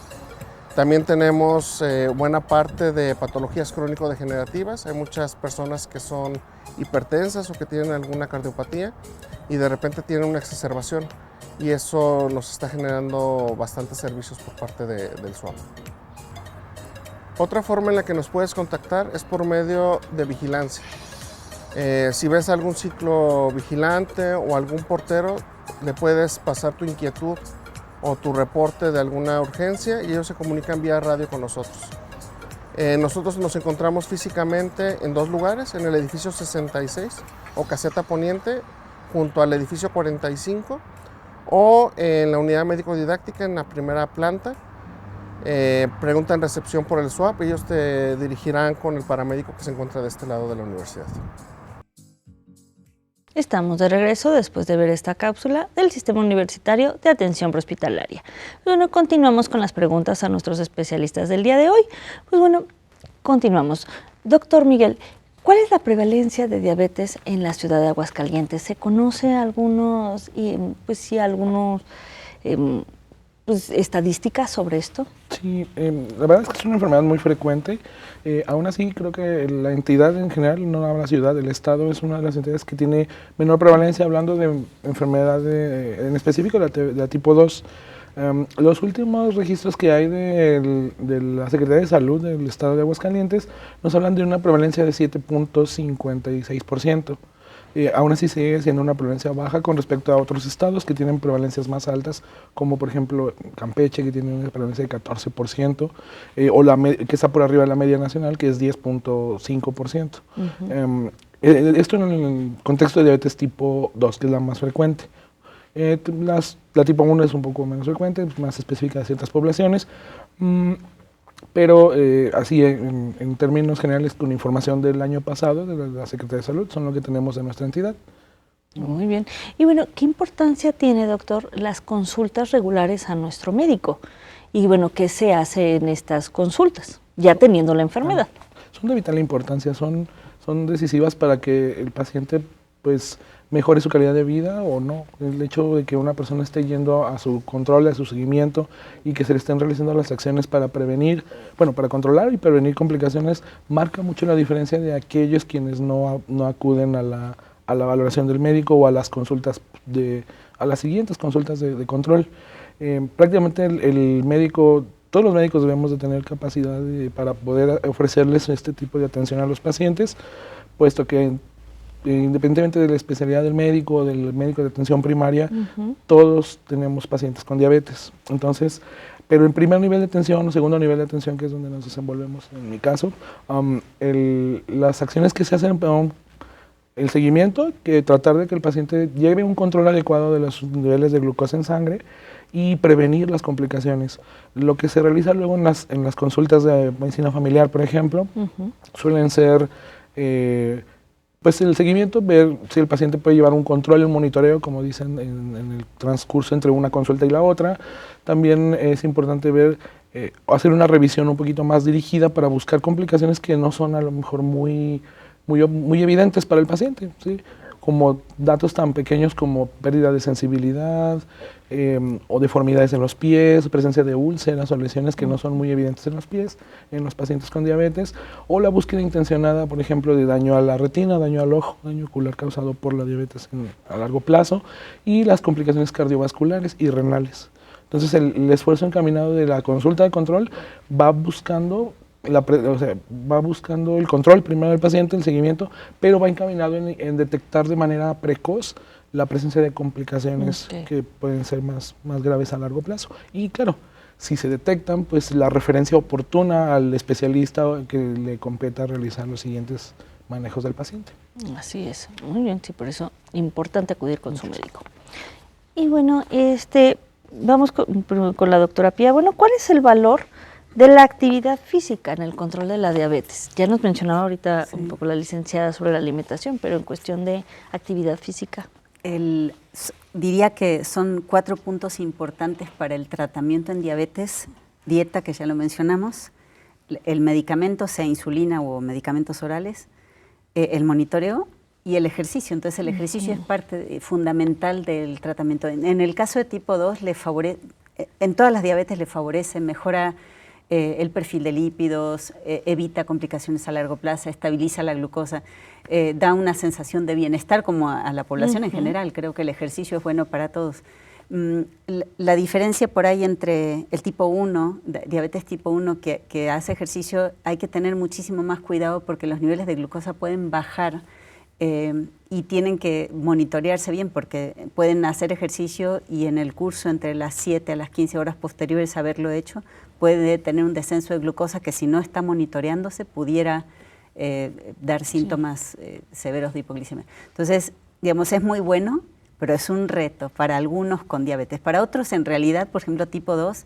[SPEAKER 14] También tenemos buena parte de patologías crónico-degenerativas. Hay muchas personas que son hipertensas o que tienen alguna cardiopatía y de repente tienen una exacerbación, y eso nos está generando bastantes servicios por parte del SWAP. Otra forma en la que nos puedes contactar es por medio de vigilancia. Si ves algún ciclo vigilante o algún portero, le puedes pasar tu inquietud o tu reporte de alguna urgencia y ellos se comunican vía radio con nosotros. Nosotros nos encontramos físicamente en 2 lugares, en el edificio 66 o caseta poniente junto al edificio 45 o en la unidad médico-didáctica en la primera planta. Pregunta en recepción por el SWAP, ellos te dirigirán con el paramédico que se encuentra de este lado de la universidad.
[SPEAKER 2] Estamos de regreso después de ver esta cápsula del Sistema Universitario de Atención Prehospitalaria. Bueno, continuamos con las preguntas a nuestros especialistas del día de hoy. Pues bueno, continuamos. Doctor Miguel, ¿cuál es la prevalencia de diabetes en la ciudad de Aguascalientes? ¿Se conoce algunos, estadísticas sobre esto?
[SPEAKER 10] Sí, la verdad es que es una enfermedad muy frecuente. Aún así, creo que la entidad en general, no la ciudad, el estado, es una de las entidades que tiene menor prevalencia, hablando de enfermedad en específico de la tipo 2. Los últimos registros que hay de la Secretaría de Salud del estado de Aguascalientes nos hablan de una prevalencia de 7.56%. Aún así sigue siendo una prevalencia baja con respecto a otros estados que tienen prevalencias más altas, como por ejemplo Campeche, que tiene una prevalencia de 14%, que está por arriba de la media nacional, que es 10.5%. Esto en el contexto de diabetes tipo 2, que es la más frecuente. La tipo 1 es un poco menos frecuente, es más específica de ciertas poblaciones, pero así en términos generales, con información del año pasado de la Secretaría de Salud, son lo que tenemos de nuestra entidad.
[SPEAKER 2] Muy bien. Y bueno, ¿qué importancia tiene, doctor, las consultas regulares a nuestro médico? Y bueno, ¿qué se hace en estas consultas, ya teniendo la enfermedad?
[SPEAKER 10] Son de vital importancia, son decisivas para que el paciente pues mejore su calidad de vida o no. El hecho de que una persona esté yendo a su control, a su seguimiento y que se le estén realizando las acciones para prevenir, para controlar y prevenir complicaciones, marca mucho la diferencia de aquellos quienes no acuden a la valoración del médico o a las consultas a las siguientes consultas de control. Prácticamente el médico todos los médicos debemos de tener capacidad para poder ofrecerles este tipo de atención a los pacientes, puesto que independientemente de la especialidad del médico o del médico de atención primaria, todos tenemos pacientes con diabetes. Entonces, pero en primer nivel de atención o segundo nivel de atención, que es donde nos desenvolvemos en mi caso, las acciones que se hacen, el seguimiento, que tratar de que el paciente lleve un control adecuado de los niveles de glucosa en sangre y prevenir las complicaciones. Lo que se realiza luego en las consultas de medicina familiar, por ejemplo, suelen ser pues el seguimiento, ver si el paciente puede llevar un control, un monitoreo, como dicen en el transcurso entre una consulta y la otra. También es importante ver, hacer una revisión un poquito más dirigida para buscar complicaciones que no son a lo mejor muy evidentes para el paciente, ¿sí? Como datos tan pequeños como pérdida de sensibilidad o deformidades en los pies, presencia de úlceras o lesiones que no son muy evidentes en los pies, en los pacientes con diabetes, o la búsqueda intencionada, por ejemplo, de daño a la retina, daño al ojo, daño ocular causado por la diabetes a largo plazo, y las complicaciones cardiovasculares y renales. Entonces el esfuerzo encaminado de la consulta de control va buscando va buscando el control primero del paciente, el seguimiento, pero va encaminado en detectar de manera precoz la presencia de complicaciones que pueden ser más graves a largo plazo. Y claro, si se detectan, pues la referencia oportuna al especialista que le competa realizar los siguientes manejos del paciente.
[SPEAKER 2] Así es, muy bien, sí, por eso importante acudir con su médico. Y bueno, vamos con la doctora Pía. Bueno, ¿cuál es el valor de la actividad física en el control de la diabetes? Ya nos mencionaba ahorita un poco la licenciada sobre la alimentación, pero en cuestión de actividad física.
[SPEAKER 9] Diría que son 4 puntos importantes para el tratamiento en diabetes: dieta, que ya lo mencionamos, el medicamento, sea insulina o medicamentos orales, el monitoreo y el ejercicio. Entonces el ejercicio es parte fundamental del tratamiento. En el caso de tipo 2, en todas las diabetes le favorece, mejora el perfil de lípidos, evita complicaciones a largo plazo, estabiliza la glucosa, da una sensación de bienestar como a la población en general. Creo que el ejercicio es bueno para todos. La diferencia por ahí entre el tipo 1, diabetes tipo 1 que hace ejercicio, hay que tener muchísimo más cuidado porque los niveles de glucosa pueden bajar y tienen que monitorearse bien porque pueden hacer ejercicio y en el curso entre las 7 a las 15 horas posteriores a haberlo hecho puede tener un descenso de glucosa que si no está monitoreándose pudiera dar síntomas severos de hipoglicemia. Entonces, digamos, es muy bueno, pero es un reto para algunos con diabetes. Para otros, en realidad, por ejemplo, tipo 2,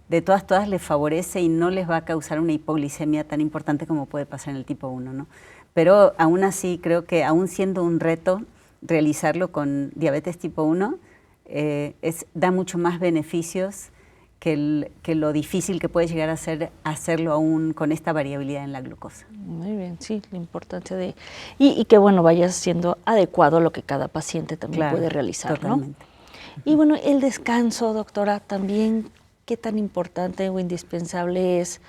[SPEAKER 9] de todas les favorece y no les va a causar una hipoglicemia tan importante como puede pasar en el tipo 1, ¿no? Pero aún así creo que aún siendo un reto realizarlo con diabetes tipo 1, da mucho más beneficios que lo difícil que puede llegar a ser hacerlo aún con esta variabilidad en la glucosa.
[SPEAKER 2] Muy bien, sí, la importancia de... Y que bueno, vaya siendo adecuado a lo que cada paciente también puede realizar,
[SPEAKER 9] totalmente.
[SPEAKER 2] ¿no? Y bueno, el descanso, doctora, también, ¿qué tan importante o indispensable es,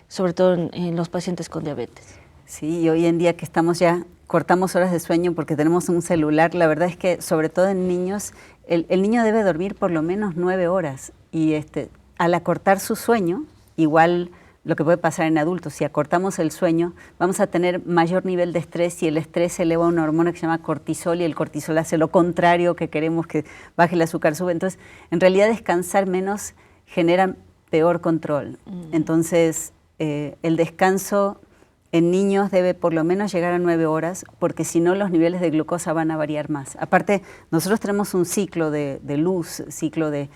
[SPEAKER 2] sobre todo en los pacientes con diabetes?
[SPEAKER 9] Sí, y hoy en día que estamos ya, cortamos horas de sueño porque tenemos un celular, la verdad es que sobre todo en niños, el niño debe dormir por lo menos 9 horas y al acortar su sueño, igual lo que puede pasar en adultos, si acortamos el sueño, vamos a tener mayor nivel de estrés y el estrés eleva una hormona que se llama cortisol y el cortisol hace lo contrario que queremos, que baje el azúcar, sube. Entonces, en realidad descansar menos genera peor control. Entonces, el descanso en niños debe por lo menos llegar a 9 horas, porque si no los niveles de glucosa van a variar más. Aparte, nosotros tenemos un ciclo de luz, ciclo de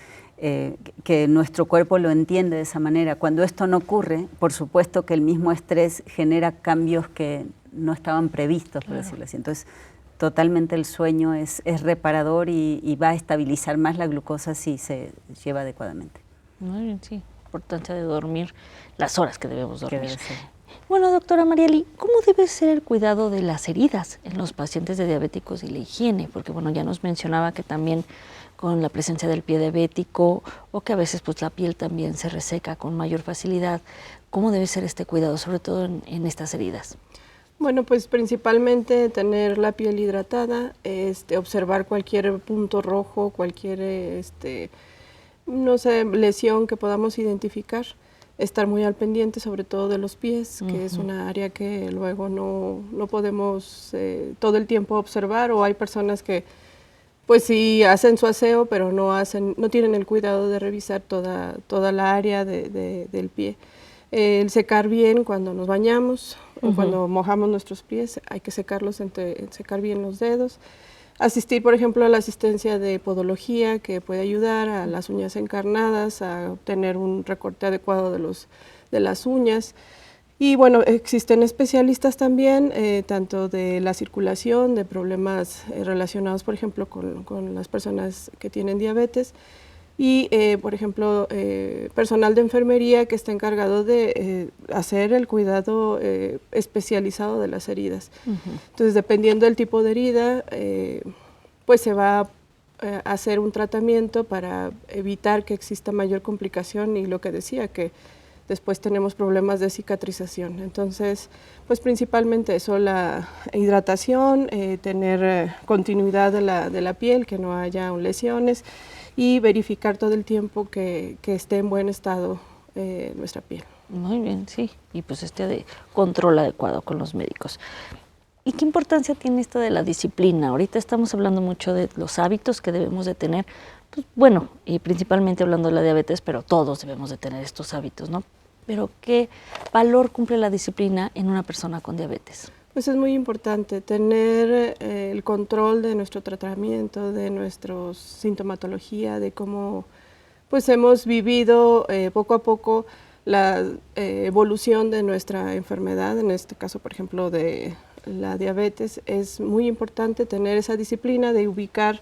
[SPEAKER 9] que nuestro cuerpo lo entiende de esa manera. Cuando esto no ocurre, por supuesto que el mismo estrés genera cambios que no estaban previstos, por decirlo así. Entonces, totalmente el sueño es reparador y va a estabilizar más la glucosa si se lleva adecuadamente.
[SPEAKER 2] Muy bien, sí. Importancia de dormir las horas que debemos dormir. Bueno, doctora Marieli, ¿cómo debe ser el cuidado de las heridas en los pacientes de diabéticos y la higiene? Porque bueno, ya nos mencionaba que también con la presencia del pie diabético o que a veces pues la piel también se reseca con mayor facilidad. ¿Cómo debe ser este cuidado, sobre todo en estas heridas?
[SPEAKER 12] Bueno, pues principalmente tener la piel hidratada, observar cualquier punto rojo, cualquier no sé, lesión que podamos identificar. estar muy al pendiente, sobre todo de los pies, que es una área que luego no podemos todo el tiempo observar, o hay personas que pues sí hacen su aseo, pero no tienen el cuidado de revisar toda la área del pie. El secar bien cuando nos bañamos o cuando mojamos nuestros pies, hay que secarlos, secar bien los dedos. Asistir, por ejemplo, a la asistencia de podología, que puede ayudar a las uñas encarnadas, a obtener un recorte adecuado de las uñas. Y bueno, existen especialistas también, tanto de la circulación, de problemas relacionados, por ejemplo, con las personas que tienen diabetes, y, por ejemplo, personal de enfermería que está encargado de hacer el cuidado especializado de las heridas. Entonces, dependiendo del tipo de herida, pues se va a hacer un tratamiento para evitar que exista mayor complicación, y lo que decía, que después tenemos problemas de cicatrización. Entonces, pues principalmente eso, la hidratación, tener continuidad de la piel, que no haya lesiones, y verificar todo el tiempo que esté en buen estado nuestra piel.
[SPEAKER 2] Muy bien, sí, y pues de control adecuado con los médicos. ¿Y qué importancia tiene esto de la disciplina? Ahorita estamos hablando mucho de los hábitos que debemos de tener, pues bueno, y principalmente hablando de la diabetes, pero todos debemos de tener estos hábitos, ¿no? Pero ¿qué valor cumple la disciplina en una persona con diabetes?
[SPEAKER 12] Pues es muy importante tener el control de nuestro tratamiento, de nuestra sintomatología, de cómo pues hemos vivido poco a poco la evolución de nuestra enfermedad. En este caso, por ejemplo, de la diabetes, es muy importante tener esa disciplina de ubicar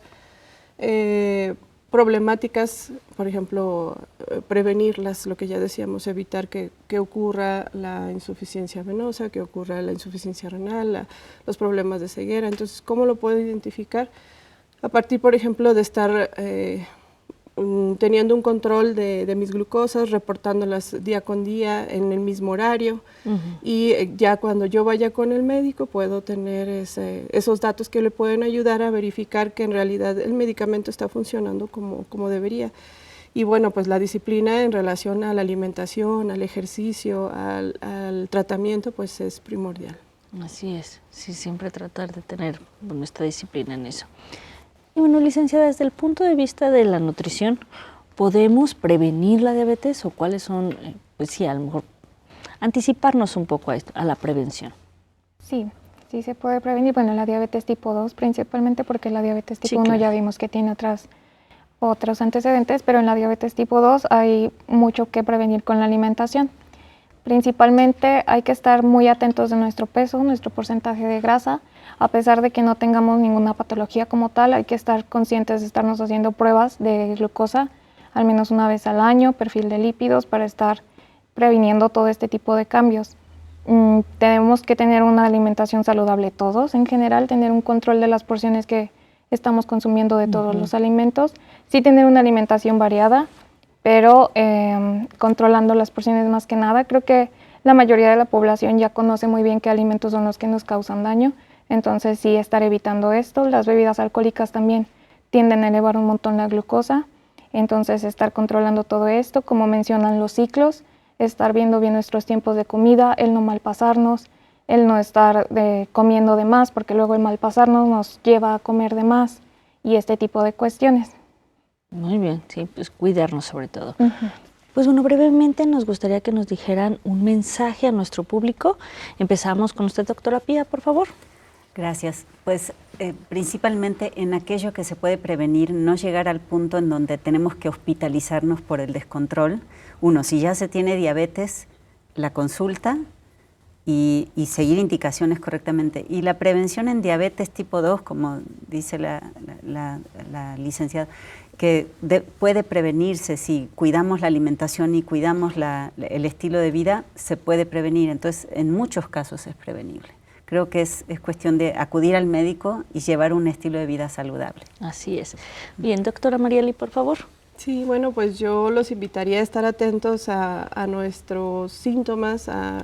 [SPEAKER 12] problemáticas, por ejemplo, prevenirlas, lo que ya decíamos, evitar que ocurra la insuficiencia venosa, que ocurra la insuficiencia renal, los problemas de ceguera. Entonces, ¿cómo lo puedo identificar? A partir, por ejemplo, de estar teniendo un control de mis glucosas, reportándolas día con día en el mismo horario, y ya cuando yo vaya con el médico puedo tener esos datos que le pueden ayudar a verificar que en realidad el medicamento está funcionando como debería. Y bueno, pues la disciplina en relación a la alimentación, al ejercicio, al tratamiento, pues es primordial.
[SPEAKER 2] Así es, sí, siempre tratar de tener nuestra disciplina en eso. Y bueno, licenciada, desde el punto de vista de la nutrición, ¿podemos prevenir la diabetes o cuáles son, pues sí, a lo mejor anticiparnos un poco a la prevención?
[SPEAKER 11] Sí, sí se puede prevenir. Bueno, la diabetes tipo 2 principalmente, porque la diabetes tipo 1 ya vimos que tiene otros antecedentes, pero en la diabetes tipo 2 hay mucho que prevenir con la alimentación. Principalmente hay que estar muy atentos de nuestro peso, nuestro porcentaje de grasa. A pesar de que no tengamos ninguna patología como tal, hay que estar conscientes de estarnos haciendo pruebas de glucosa al menos una vez al año, perfil de lípidos, para estar previniendo todo este tipo de cambios. Tenemos que tener una alimentación saludable todos, en general, tener un control de las porciones que estamos consumiendo de todos los alimentos, sí tener una alimentación variada, pero controlando las porciones más que nada. Creo que la mayoría de la población ya conoce muy bien qué alimentos son los que nos causan daño. Entonces sí, estar evitando esto. Las bebidas alcohólicas también tienden a elevar un montón la glucosa, entonces estar controlando todo esto, como mencionan los ciclos, estar viendo bien nuestros tiempos de comida, el no malpasarnos, el no estar comiendo de más, porque luego el malpasarnos nos lleva a comer de más, y este tipo de cuestiones.
[SPEAKER 2] Muy bien, sí, pues cuidarnos sobre todo. Pues bueno, brevemente nos gustaría que nos dijeran un mensaje a nuestro público. Empezamos con usted, doctora Pía, por favor.
[SPEAKER 9] Gracias. Pues principalmente en aquello que se puede prevenir, no llegar al punto en donde tenemos que hospitalizarnos por el descontrol. Uno, si ya se tiene diabetes, la consulta y seguir indicaciones correctamente. Y la prevención en diabetes tipo 2, como dice la licenciada, que puede prevenirse si cuidamos la alimentación y cuidamos el estilo de vida, se puede prevenir. Entonces, en muchos casos es prevenible. Creo que es cuestión de acudir al médico y llevar un estilo de vida saludable.
[SPEAKER 2] Así es. Bien, doctora Marieli, por favor.
[SPEAKER 12] Sí, bueno, pues yo los invitaría a estar atentos a nuestros síntomas, a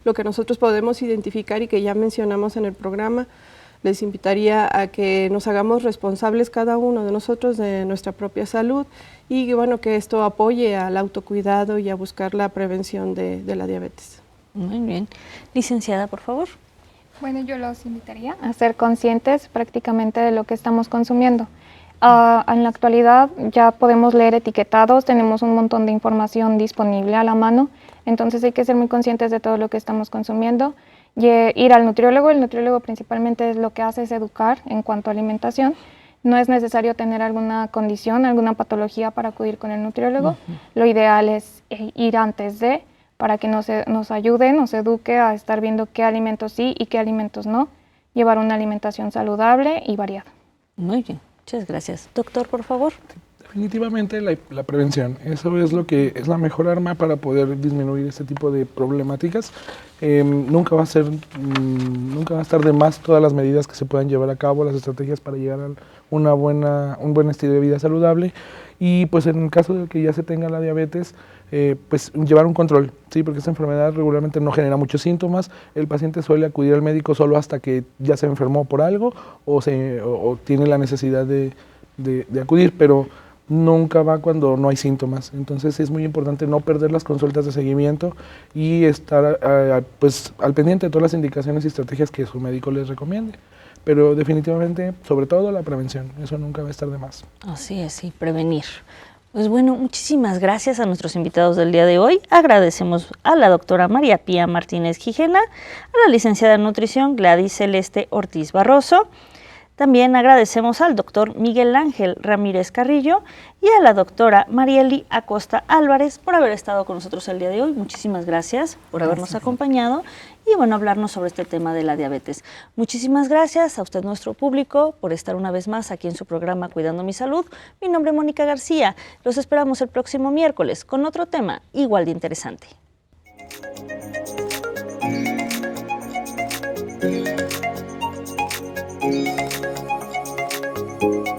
[SPEAKER 12] lo que nosotros podemos identificar y que ya mencionamos en el programa. les invitaría a que nos hagamos responsables cada uno de nosotros de nuestra propia salud y bueno, que esto apoye al autocuidado y a buscar la prevención de la diabetes.
[SPEAKER 2] Muy bien. Licenciada, por favor.
[SPEAKER 11] Bueno, yo los invitaría a ser conscientes prácticamente de lo que estamos consumiendo. En la actualidad ya podemos leer etiquetados, tenemos un montón de información disponible a la mano, entonces hay que ser muy conscientes de todo lo que estamos consumiendo. Y ir al nutriólogo, el nutriólogo principalmente lo que hace es educar en cuanto a alimentación. No es necesario tener alguna condición, alguna patología para acudir con el nutriólogo. Lo ideal es ir antes de, para que nos ayude, nos eduque a estar viendo qué alimentos sí y qué alimentos no. Llevar una alimentación saludable y variada.
[SPEAKER 2] Muy bien, muchas gracias. Doctor, por favor.
[SPEAKER 10] Definitivamente la prevención, eso es lo que es la mejor arma para poder disminuir este tipo de problemáticas. Nunca va a estar de más todas las medidas que se puedan llevar a cabo, las estrategias para llegar a un buen estilo de vida saludable y pues en el caso de que ya se tenga la diabetes, pues llevar un control, ¿sí? Porque esta enfermedad regularmente no genera muchos síntomas, el paciente suele acudir al médico solo hasta que ya se enfermó por algo o tiene la necesidad de acudir, pero nunca va cuando no hay síntomas. Entonces es muy importante no perder las consultas de seguimiento y estar pues al pendiente de todas las indicaciones y estrategias que su médico les recomiende. Pero definitivamente, sobre todo la prevención, eso nunca va a estar de más.
[SPEAKER 2] Así es, sí, prevenir. Pues bueno, muchísimas gracias a nuestros invitados del día de hoy. Agradecemos a la doctora María Pía Martínez Gijena, a la licenciada en nutrición Gladys Celeste Ortiz Barroso. También agradecemos al doctor Miguel Ángel Ramírez Carrillo y a la doctora Marieli Acosta Álvarez por haber estado con nosotros el día de hoy. Muchísimas gracias por habernos acompañado y bueno, hablarnos sobre este tema de la diabetes. Muchísimas gracias a usted, nuestro público, por estar una vez más aquí en su programa Cuidando mi Salud. Mi nombre es Mónica García. Los esperamos el próximo miércoles con otro tema igual de interesante. Thank you.